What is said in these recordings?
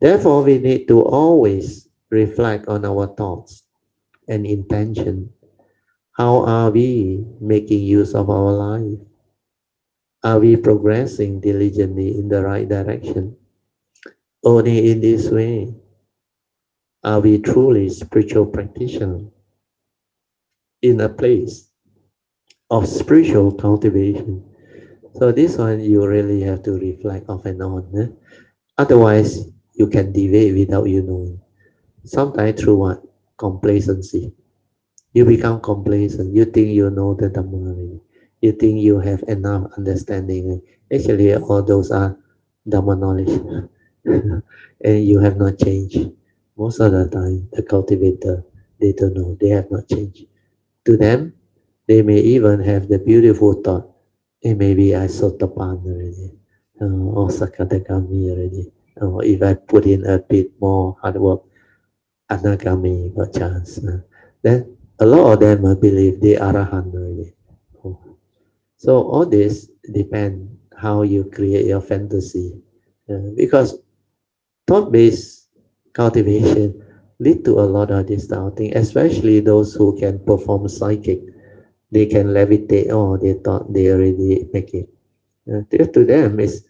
Therefore, we need to always reflect on our thoughts and intention. How are we making use of our life? Are we progressing diligently in the right direction? Only in this way are we truly spiritual practitioners in a place of spiritual cultivation. So this one you really have to reflect off and on. Otherwise, you can deviate without you knowing. Sometimes through what? Complacency. You become complacent. You think you know the Dhamma already. You think you have enough understanding. Actually, all those are Dhamma knowledge. And you have not changed. Most of the time, the cultivator, they don't know. They have not changed. To them, they may even have the beautiful thought, hey, maybe I sotapan already, or sakadagami already. Or if I put in a bit more hard work, anagami got chance. Then a lot of them believe they are arahant already. Oh. So all this depend how you create your fantasy. Because thought-based cultivation lead to a lot of this doubting, especially those who can perform psychic. They can levitate. Oh, they thought they already make it. To them, it's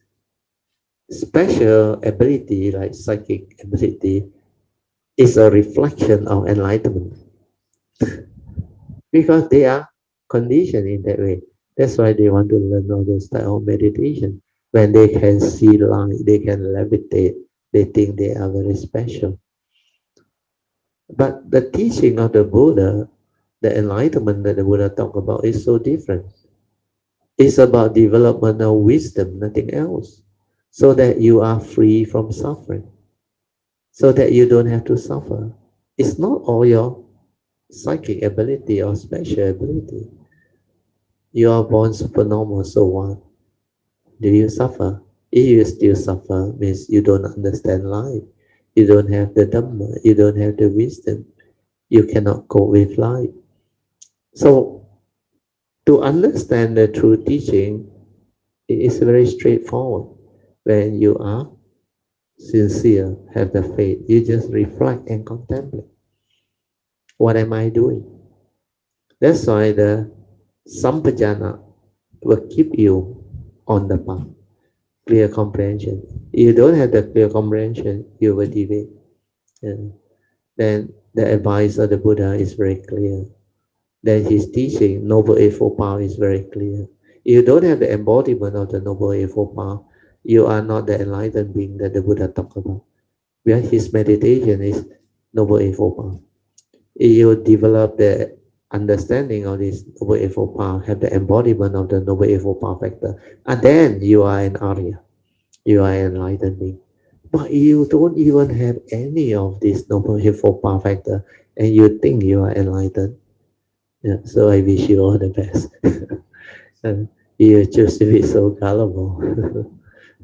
special ability, like psychic ability, is a reflection of enlightenment because they are conditioned in that way. That's why they want to learn all those type of meditation. When they can see light, they can levitate. They think they are very special. But the teaching of the Buddha, the enlightenment that the Buddha talked about, is so different. It's about development of wisdom, nothing else, so that you are free from suffering, so that you don't have to suffer. It's not all your psychic ability or special ability. You are born supernormal, so what? Do you suffer? If you still suffer, means you don't understand life. You don't have the Dhamma, you don't have the wisdom. You cannot cope with life. So, to understand the true teaching, it is very straightforward. When you are sincere, have the faith, you just reflect and contemplate. What am I doing? That's why the sampajana will keep you on the path. Clear comprehension. If you don't have the clear comprehension, you will deviate. And then the advice of the Buddha is very clear. Then his teaching, Noble Eightfold Path, is very clear. If you don't have the embodiment of the Noble Eightfold Path, you are not the enlightened being that the Buddha talked about. Where his meditation is Noble Eightfold Path. If you develop the understanding of this Noble Eightfold Path, have the embodiment of the Noble Eightfold Path factor, and then you are an Arya. You are an enlightened being. But you don't even have any of this Noble Eightfold Path factor, and you think you are enlightened. Yeah, so I wish you all the best. And you choose to be so gullible.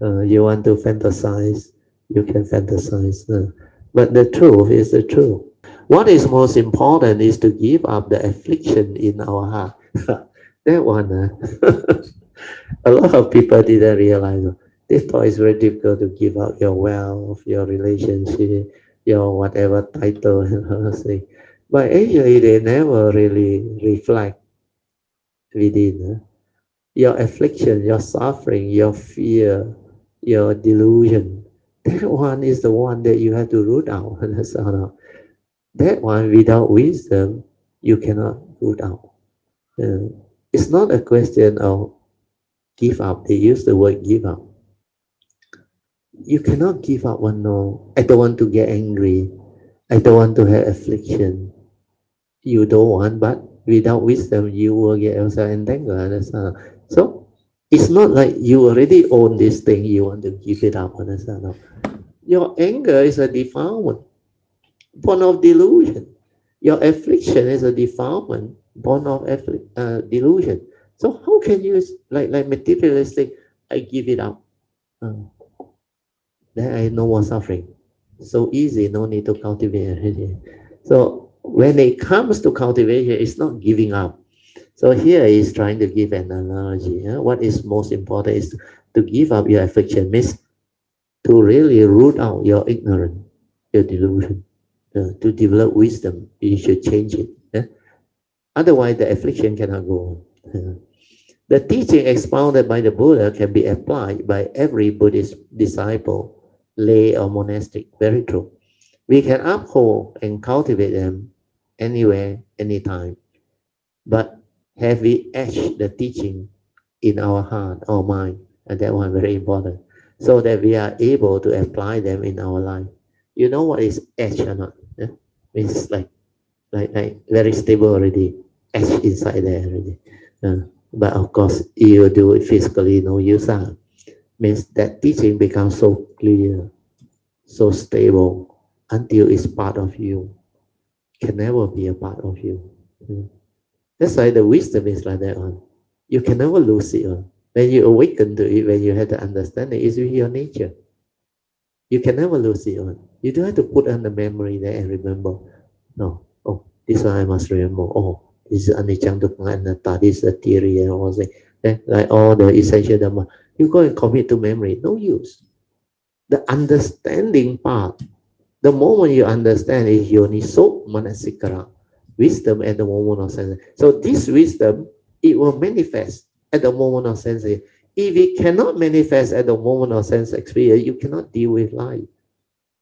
You want to fantasize, you can fantasize. But the truth is the truth. What is most important is to give up the affliction in our heart. That one, a lot of people didn't realize. They thought it's very difficult to give up your wealth, your relationship, your whatever title and other thing. But actually, they never really reflect within. Your affliction, your suffering, your fear, your delusion. That one is the one that you have to root out. That one, without wisdom, you cannot root out. It's not a question of give up. They use the word give up. You cannot give up one no. I don't want to get angry. I don't want to have affliction. You don't want, but without wisdom, you will get yourself entangled. So it's not like you already own this thing, you want to give it up. No. Your anger is a defilement, born of delusion. Your affliction is a defilement, born of delusion. So how can you, like materialistic, I give it up. Then I no more suffering. So easy, no need to cultivate. So when it comes to cultivation, it's not giving up. So here he's trying to give an analogy. What is most important is to give up your affliction. Means to really root out your ignorance, your delusion, to develop wisdom. You should change it. Yeah? Otherwise, the affliction cannot go on. The teaching expounded by the Buddha can be applied by every Buddhist disciple, lay or monastic. Very true. We can uphold and cultivate them anywhere, anytime. But have we etched the teaching in our heart or mind? And that one very important. So that we are able to apply them in our life. You know what is etched or not? Yeah? It's like very stable already, etched inside there already. But of course, you do it physically, no use. Means that teaching becomes so clear, so stable until it's part of you. Can never be a part of you. That's why the wisdom is like that one. You can never lose it on. When you awaken to it, when you have the understanding, it's with your nature. You can never lose it on. You don't have to put on the memory there and remember. No. Oh, this one I must remember. Oh, this is anicca dukkha anatta. This is a theory and all that. Like all the essential dhamma. You go and commit to memory. No use. The understanding part. The moment you understand is yoniso manasikara, wisdom at the moment of sense. So this wisdom, it will manifest at the moment of sense. If it cannot manifest at the moment of sense experience, you cannot deal with life.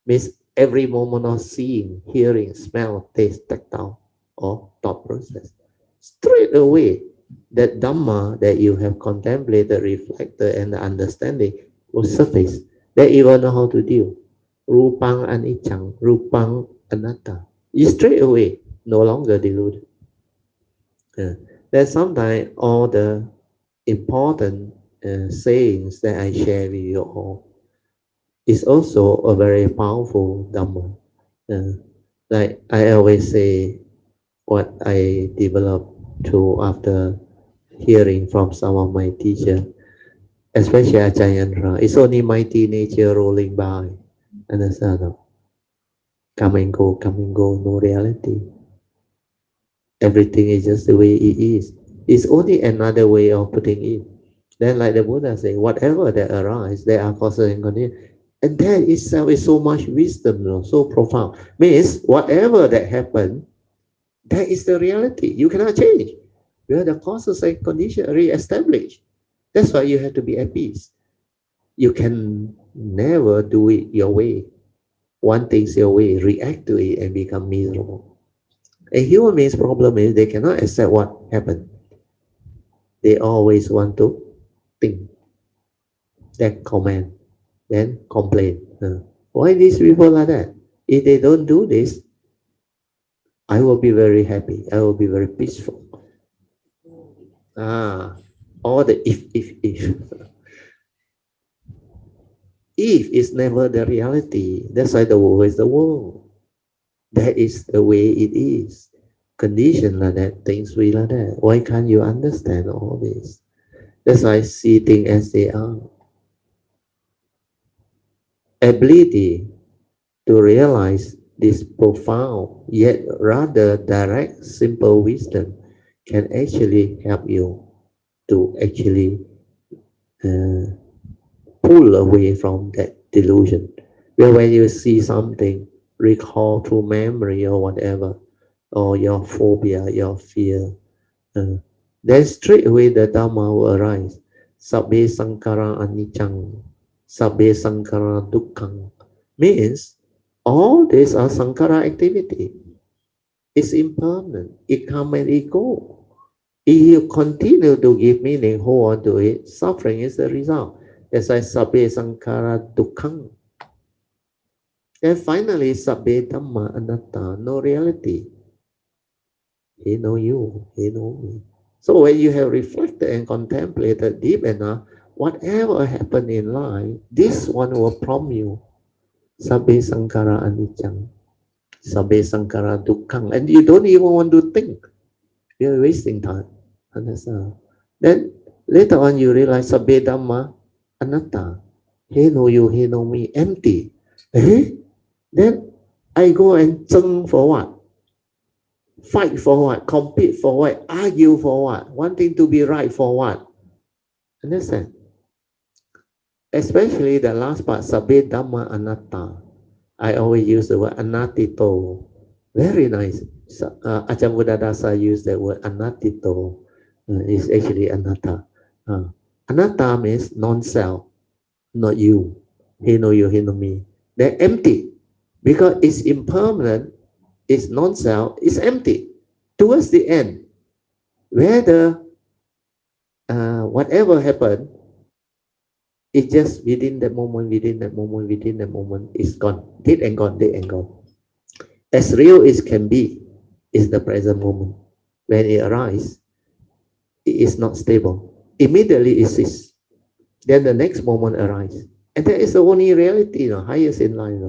Means every moment of seeing, hearing, smell, taste, tactile, or thought process. Straight away, that Dhamma that you have contemplated, reflected, and the understanding will surface. That you will know how to deal. Rupang anichang, rupang anatta. You straight away no longer deluded. Then sometimes all the important sayings that I share with you all is also a very powerful Dhamma. Like I always say, what I developed through after hearing from some of my teachers, especially Ajahn, it's only mighty nature rolling by. Understand? No? Come and go, no reality. Everything is just the way it is. It's only another way of putting it. Then, like the Buddha say, whatever that arises, there are causes and conditions. And that itself is so much wisdom, you know, so profound. Means whatever that happened, that is the reality. You cannot change. Where the causes and conditions are re-established. That's why you have to be at peace. You can never do it your way. One thing's your way, react to it and become miserable. A human being's problem is they cannot accept what happened. They always want to think, then comment, then complain. Why these people like that? If they don't do this, I will be very happy. I will be very peaceful. All the if. If is never the reality. That's why the world is the world. That is the way it is. Condition like that, things we like that. Why can't you understand all this? That's why I see things as they are. Ability to realize this profound yet rather direct, simple wisdom can actually help you to actually pull away from that delusion. Where when you see something, recall through memory or whatever, or your phobia, your fear, then straight away the Dhamma will arise. Sabbe sankara anichang, sabbe sankara dukkhang. Means all these are sankara activity. It's impermanent. It come and it go. If you continue to give meaning, hold on to it, suffering is the result. That's why sabbe sankara dukkhang. And finally, sabbe dhamma anatta, no reality. He know you, he know me. So when you have reflected and contemplated deep enough, whatever happened in life, this one will prompt you. Sabbe sankara anichang, sabbe sankara dukkhang. And you don't even want to think. You're wasting time. Understand? Then later on you realize sabbe dhamma anatta. He know you, he know me, empty. Then I go and zheng for what? Fight for what? Compete for what? Argue for what? Wanting to be right for what? Understand? Especially the last part, Sabbe Dhamma Anatta. I always use the word Anatito. Very nice. So, Ajahn Buddhadasa used the word Anatito. It's actually Anatta. Anatta means non-self, not you. He know you, he know me. They're empty because it's impermanent, it's non-self, it's empty. Towards the end, whether whatever happened, it's just within that moment, within that moment, within that moment, it's gone. Dead and gone, dead and gone. As real as can be is the present moment. When it arises, it is not stable. Immediately it ceases. Then the next moment arises. And that is the only reality, highest in line.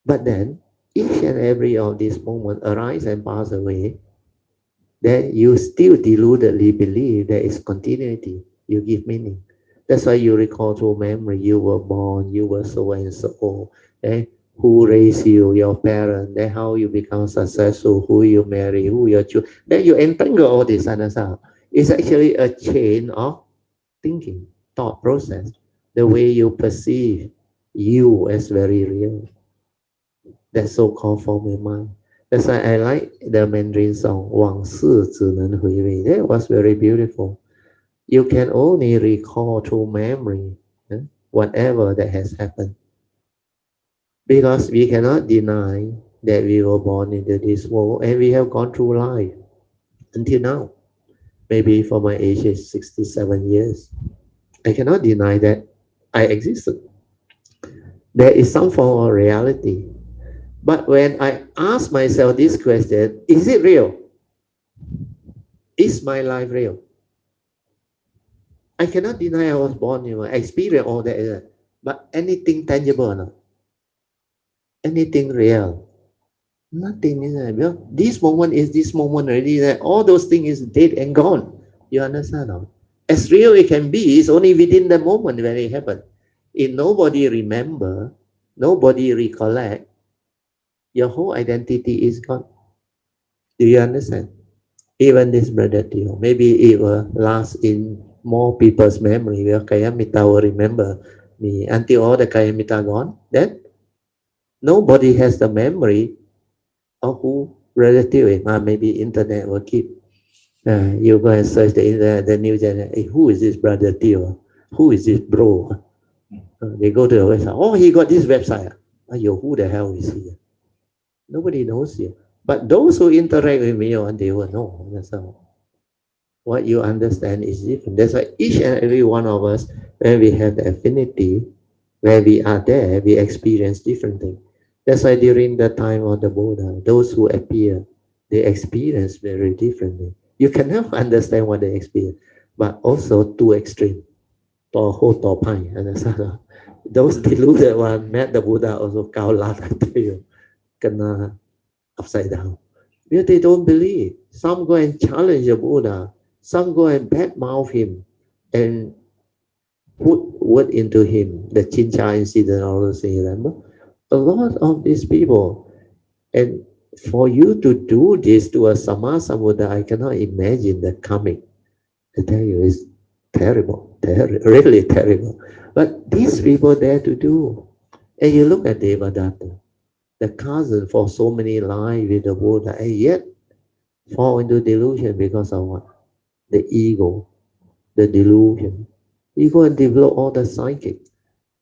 But then, each and every of these moments arise and pass away, then you still deludedly believe there is continuity. You give meaning. That's why you recall through memory, you were born, you were so and so, eh? Who raised you, your parents, then how you become successful, who you marry, who your children. Then you entangle all this other stuff. It's actually a chain of thinking, thought process, the way you perceive you as very real. That so-called form in mind. That's why I like the Mandarin song 往事只能回味. That was very beautiful. You can only recall through memory whatever that has happened. Because we cannot deny that we were born into this world and we have gone through life until now. Maybe for my age is 67 years. I cannot deny that I existed. There is some form of reality. But when I ask myself this question, is it real? Is my life real? I cannot deny I was born, I experienced all that. But anything tangible or not? Anything real? Nothing, is it? Because this moment is this moment already. That all those things is dead and gone. You understand? No? As real it can be, it's only within the moment when it happened. If nobody remember, nobody recollect, your whole identity is gone. Do you understand? Even this brother Tio, maybe it will last in more people's memory. Where Kayamita will remember me until all the Kayamita gone. Then nobody has the memory of who brother Tio is. Maybe internet will keep. You go and search the new generation. Hey, who is this brother Tio? Who is this bro? They go to the website. Oh, he got this website. Yo, who the hell is he? Nobody knows you. But those who interact with me, they will know. That's how. What you understand is different. That's why each and every one of us, when we have the affinity, where we are there, we experience different things. That's why during the time of the Buddha, those who appear, they experience very differently. You can never understand what they experience, but also too extreme. Understand? Those deluded one met the Buddha also kena upside down. Because they don't believe. Some go and challenge the Buddha. Some go and badmouth him and put word into him. The Chincha incident, all those things, remember? A lot of these people. And for you to do this to a Sammasambuddha, I cannot imagine the coming. I tell you, it's terrible, really terrible. But these people dare to do. And you look at Devadatta, the cousin for so many lives with the Buddha, and yet fall into delusion because of what? The ego, the delusion. He go and develop all the psychic.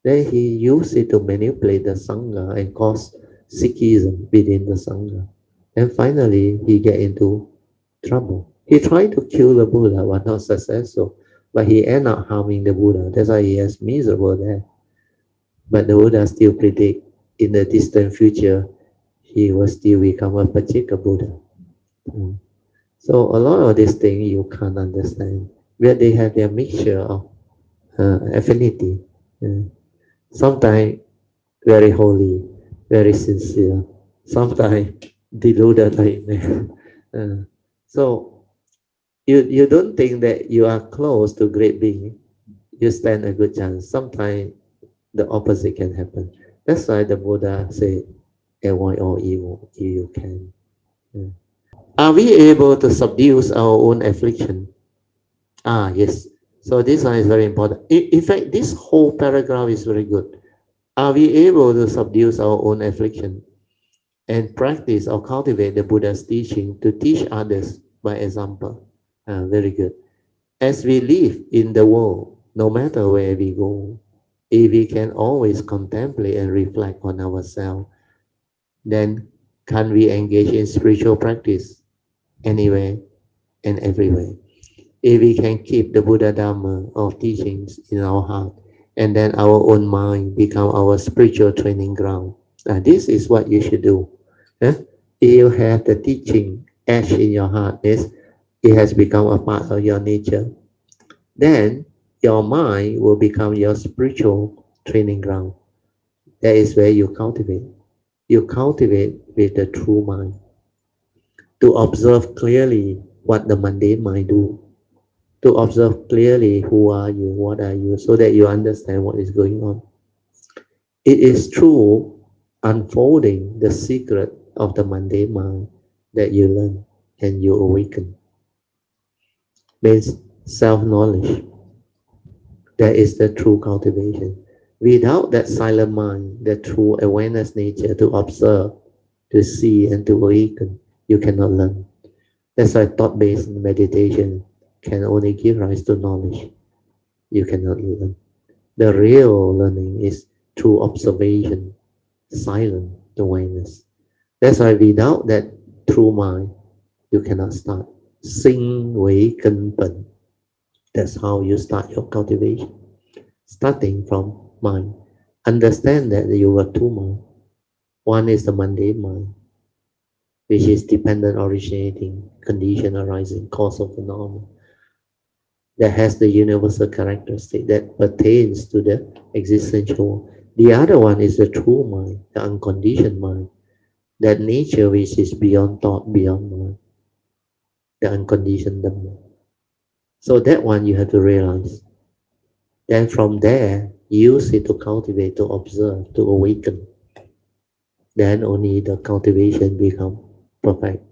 Then he used it to manipulate the Sangha and cause Sikhism within the Sangha. And finally, he get into trouble. He tried to kill the Buddha, but not successful. But he ended up harming the Buddha. That's why he is miserable there. But the Buddha still predict in the distant future, he will still become a Pachika Buddha. So a lot of these things you can't understand. Where they have their mixture of affinity. Sometimes very holy, very sincere. Sometimes deluded like man. So you don't think that you are close to great being, you stand a good chance. Sometimes the opposite can happen. That's why the Buddha said, avoid all evil if you can. Are we able to subdue our own affliction? Yes. So this one is very important. In fact, this whole paragraph is very good. Are we able to subdue our own affliction and practice or cultivate the Buddha's teaching to teach others by example? Very good. As we live in the world, no matter where we go, if we can always contemplate and reflect on ourselves, then can we engage in spiritual practice anywhere and everywhere? If we can keep the Buddha Dharma of teachings in our heart, and then our own mind become our spiritual training ground. This is what you should do. Huh? If you have the teaching etched in your heart, this it has become a part of your nature. Then your mind will become your spiritual training ground. That is where you cultivate. You cultivate with the true mind to observe clearly what the mundane mind do, to observe clearly who are you, what are you, so that you understand what is going on. It is through unfolding the secret of the mundane mind that you learn and you awaken. Means self-knowledge. That is the true cultivation. Without that silent mind, the true awareness nature to observe, to see, and to awaken, you cannot learn. That's why thought-based meditation can only give rise to knowledge. You cannot learn. The real learning is through observation, silent awareness. That's why without that true mind, you cannot start. Sinh Wei根Pen. That's how you start your cultivation. Starting from mind. Understand that you are two minds. One is the mundane mind, which is dependent originating, condition arising, cause of the normal, that has the universal characteristic that pertains to the existential world. The other one is the true mind, the unconditioned mind, that nature which is beyond thought, beyond mind, the unconditioned Dhamma. So that one you have to realize. Then from there, use it to cultivate, to observe, to awaken. Then only the cultivation become perfect.